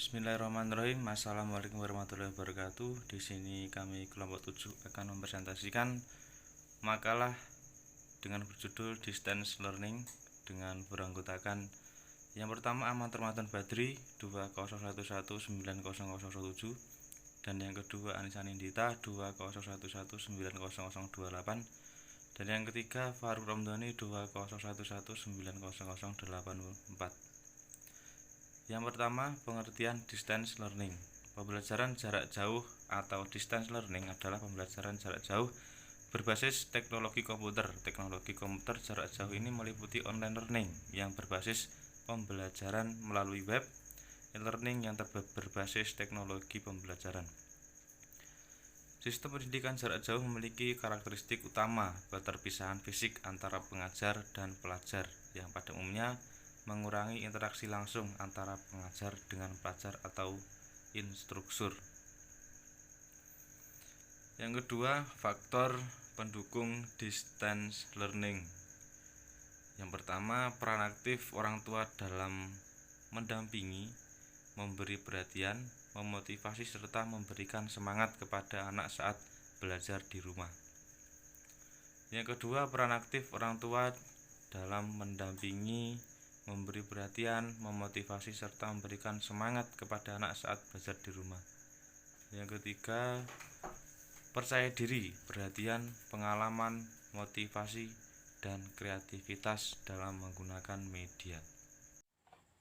Bismillahirrahmanirrahim. Assalamualaikum warahmatullahi wabarakatuh. Di sini kami kelompok 7 akan mempresentasikan makalah dengan berjudul Distance Learning dengan beranggotakan yang pertama Ahmad Ramadan Badri 20119007 dan yang kedua Anissa Nindita 20119028 dan yang ketiga Faruk Ramdhani 20119084. Yang pertama, pengertian distance learning. Pembelajaran jarak jauh atau distance learning adalah pembelajaran jarak jauh berbasis teknologi komputer. Teknologi komputer jarak jauh ini meliputi online learning yang berbasis pembelajaran melalui web, e-learning yang berbasis teknologi pembelajaran. Sistem pendidikan jarak jauh memiliki karakteristik utama keterpisahan fisik antara pengajar dan pelajar yang pada umumnya mengurangi interaksi langsung antara pengajar dengan pelajar atau instruktur. Yang kedua, faktor pendukung distance learning. Yang pertama, peran aktif orang tua dalam mendampingi, memberi perhatian, memotivasi serta memberikan semangat kepada anak saat belajar di rumah. Yang kedua, peran aktif orang tua dalam mendampingi, memberi perhatian, memotivasi serta memberikan semangat kepada anak saat belajar di rumah. Yang ketiga, percaya diri, perhatian, pengalaman, motivasi, dan kreativitas dalam menggunakan media.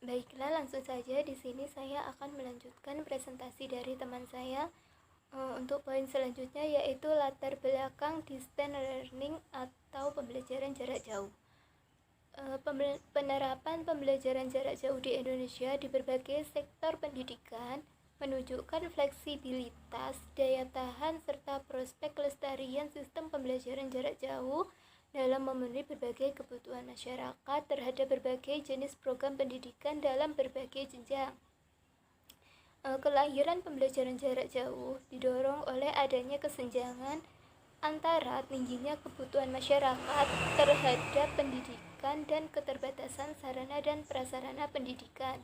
Baiklah, langsung saja di sini saya akan melanjutkan presentasi dari teman saya. Untuk poin selanjutnya yaitu latar belakang distance learning atau pembelajaran jarak jauh. Penerapan pembelajaran jarak jauh di Indonesia di berbagai sektor pendidikan menunjukkan fleksibilitas, daya tahan, serta prospek kelestarian sistem pembelajaran jarak jauh dalam memenuhi berbagai kebutuhan masyarakat terhadap berbagai jenis program pendidikan dalam berbagai jenjang. Kelahiran pembelajaran jarak jauh didorong oleh adanya kesenjangan antara tingginya kebutuhan masyarakat terhadap pendidikan dan keterbatasan sarana dan prasarana pendidikan.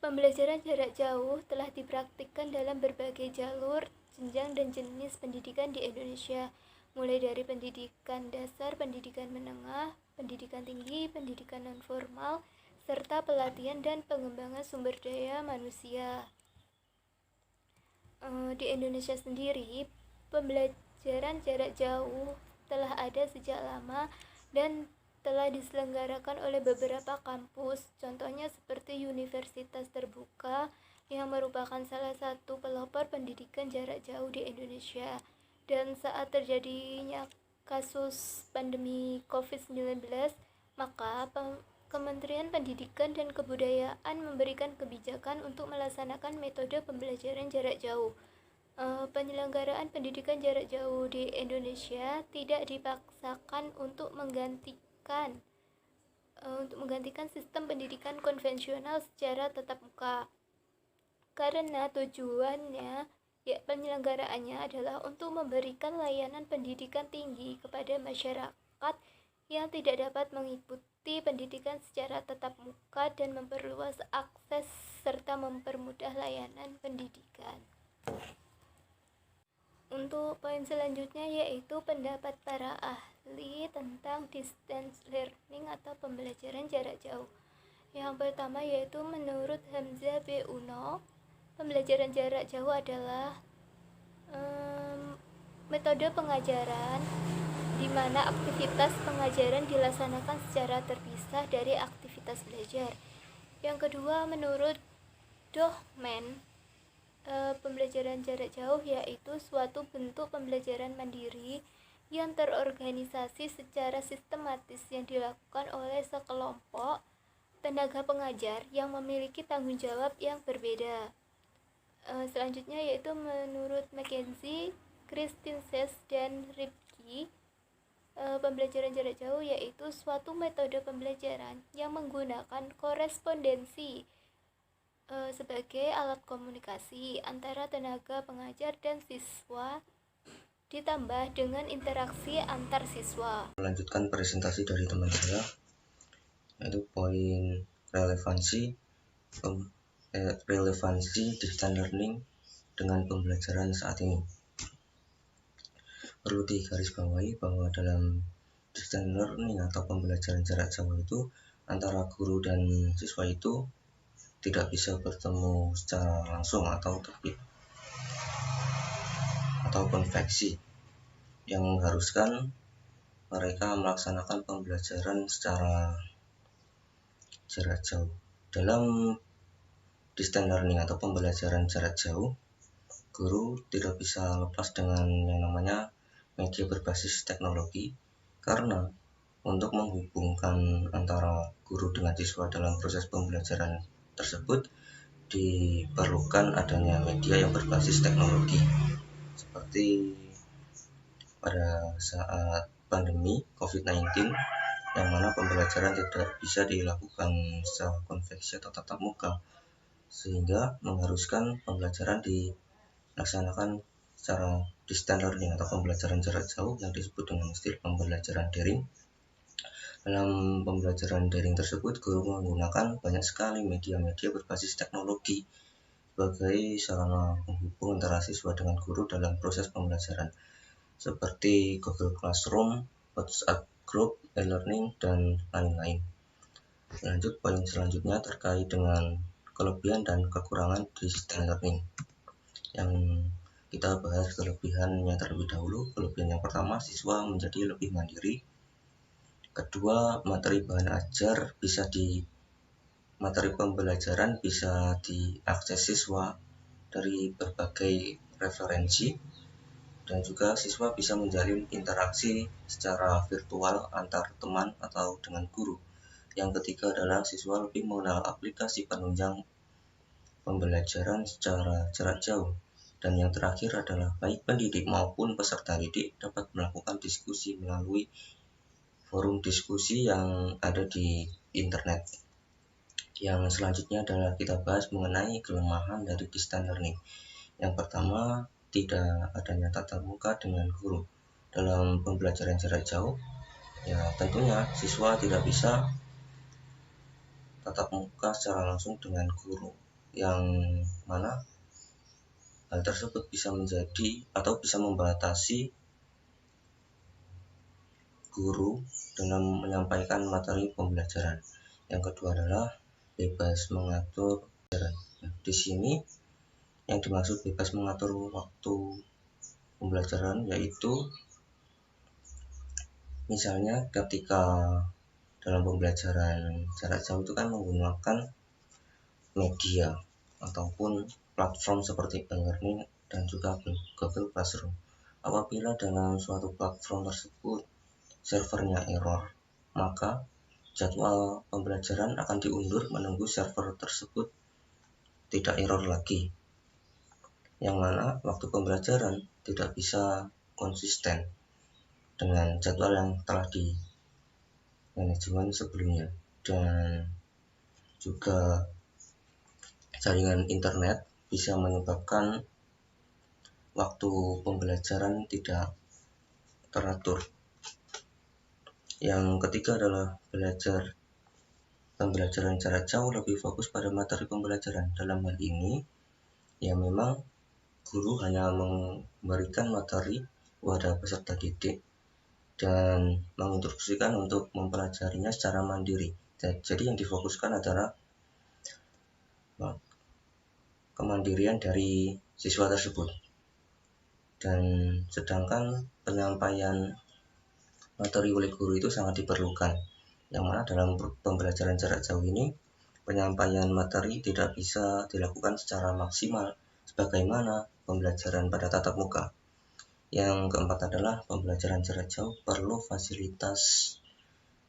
Pembelajaran jarak jauh telah dipraktikkan dalam berbagai jalur, jenjang, dan jenis pendidikan di Indonesia, mulai dari pendidikan dasar, pendidikan menengah, pendidikan tinggi, pendidikan non-formal, serta pelatihan dan pengembangan sumber daya manusia. Di Indonesia sendiri, pembelajaran jarak jauh telah ada sejak lama dan telah diselenggarakan oleh beberapa kampus, contohnya seperti Universitas Terbuka yang merupakan salah satu pelopor pendidikan jarak jauh di Indonesia. Dan saat terjadinya kasus pandemi COVID-19, maka Kementerian Pendidikan dan Kebudayaan memberikan kebijakan untuk melaksanakan metode pembelajaran jarak jauh. Penyelenggaraan pendidikan jarak jauh di Indonesia tidak dipaksakan untuk menggantikan sistem pendidikan konvensional secara tatap muka, karena tujuannya penyelenggaraannya adalah untuk memberikan layanan pendidikan tinggi kepada masyarakat yang tidak dapat mengikuti pendidikan secara tatap muka dan memperluas akses serta mempermudah layanan pendidikan. Untuk poin selanjutnya yaitu pendapat para ahli tentang distance learning atau pembelajaran jarak jauh. Yang pertama yaitu menurut Hamzah B. Uno, pembelajaran jarak jauh adalah metode pengajaran di mana aktivitas pengajaran dilaksanakan secara terpisah dari aktivitas belajar. Yang kedua, menurut Dohmen, pembelajaran jarak jauh yaitu suatu bentuk pembelajaran mandiri yang terorganisasi secara sistematis yang dilakukan oleh sekelompok tenaga pengajar yang memiliki tanggung jawab yang berbeda. Selanjutnya yaitu menurut McKenzie, Christensen, dan Ripke, pembelajaran jarak jauh yaitu suatu metode pembelajaran yang menggunakan korespondensi sebagai alat komunikasi antara tenaga pengajar dan siswa ditambah dengan interaksi antar siswa. Melanjutkan presentasi dari teman saya, yaitu poin relevansi relevansi distance learning dengan pembelajaran saat ini. Perlu digarisbawahi bahwa dalam distance learning atau pembelajaran jarak jauh itu antara guru dan siswa itu tidak bisa bertemu secara langsung atau konveksi yang mengharuskan mereka melaksanakan pembelajaran secara jarak jauh. Dalam distance learning atau pembelajaran jarak jauh, guru tidak bisa lepas dengan yang namanya media berbasis teknologi, karena untuk menghubungkan antara guru dengan siswa dalam proses pembelajaran tersebut diperlukan adanya media yang berbasis teknologi, seperti pada saat pandemi COVID-19 yang mana pembelajaran tidak bisa dilakukan secara konveksi atau tatap muka, sehingga mengharuskan pembelajaran dilaksanakan secara distance learning atau pembelajaran jarak jauh yang disebut dengan istilah pembelajaran daring. Dalam pembelajaran daring tersebut, guru menggunakan banyak sekali media-media berbasis teknologi sebagai sarana penghubung antara siswa dengan guru dalam proses pembelajaran, seperti Google Classroom, WhatsApp Group, e-learning, dan lain-lain. Lanjut, poin selanjutnya terkait dengan kelebihan dan kekurangan distance learning. Yang kita bahas kelebihannya terlebih dahulu. Kelebihan yang pertama, siswa menjadi lebih mandiri. Kedua, materi pembelajaran bisa diakses siswa dari berbagai referensi, dan juga siswa bisa menjalin interaksi secara virtual antar teman atau dengan guru. Yang ketiga adalah siswa lebih mengenal aplikasi penunjang pembelajaran secara jarak jauh. Dan yang terakhir adalah baik pendidik maupun peserta didik dapat melakukan diskusi melalui forum diskusi yang ada di internet. Yang selanjutnya adalah kita bahas mengenai kelemahan dari distance learning. Yang pertama, tidak adanya tatap muka dengan guru. Dalam pembelajaran jarak jauh, ya tentunya siswa tidak bisa tatap muka secara langsung dengan guru, yang mana hal tersebut bisa menjadi atau bisa membatasi guru dalam menyampaikan materi pembelajaran. Yang kedua adalah bebas mengatur pembelajaran. Di sini yang dimaksud bebas mengatur waktu pembelajaran yaitu misalnya ketika dalam pembelajaran jarak jauh itu kan menggunakan media ataupun platform seperti e-learning dan juga Google Classroom. Apabila dalam suatu platform tersebut servernya error, maka jadwal pembelajaran akan diundur menunggu server tersebut tidak error lagi, yang mana waktu pembelajaran tidak bisa konsisten dengan jadwal yang telah di manajemen sebelumnya. Dan juga jaringan internet bisa menyebabkan waktu pembelajaran tidak teratur. Yang ketiga adalah pembelajaran jarak jauh lebih fokus pada materi pembelajaran. Dalam hal ini, ya memang guru hanya memberikan materi kepada peserta didik dan menginstruksikan untuk mempelajarinya secara mandiri. Jadi yang difokuskan adalah kemandirian dari siswa tersebut. Dan sedangkan penyampaian materi oleh guru itu sangat diperlukan, yang mana dalam pembelajaran jarak jauh ini penyampaian materi tidak bisa dilakukan secara maksimal sebagaimana pembelajaran pada tatap muka. Yang keempat adalah pembelajaran jarak jauh perlu fasilitas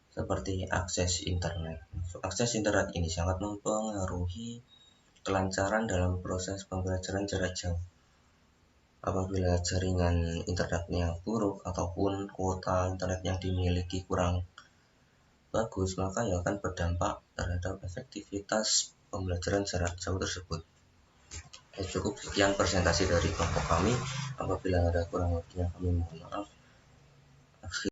seperti akses internet. Akses internet ini sangat mempengaruhi kelancaran dalam proses pembelajaran jarak jauh. Apabila jaringan internetnya buruk ataupun kuota internet yang dimiliki kurang bagus, maka ya akan berdampak terhadap efektivitas pembelajaran jarak jauh tersebut. Cukup sekian presentasi dari kelompok kami. Apabila ada kurang lebihnya kami mohon maaf.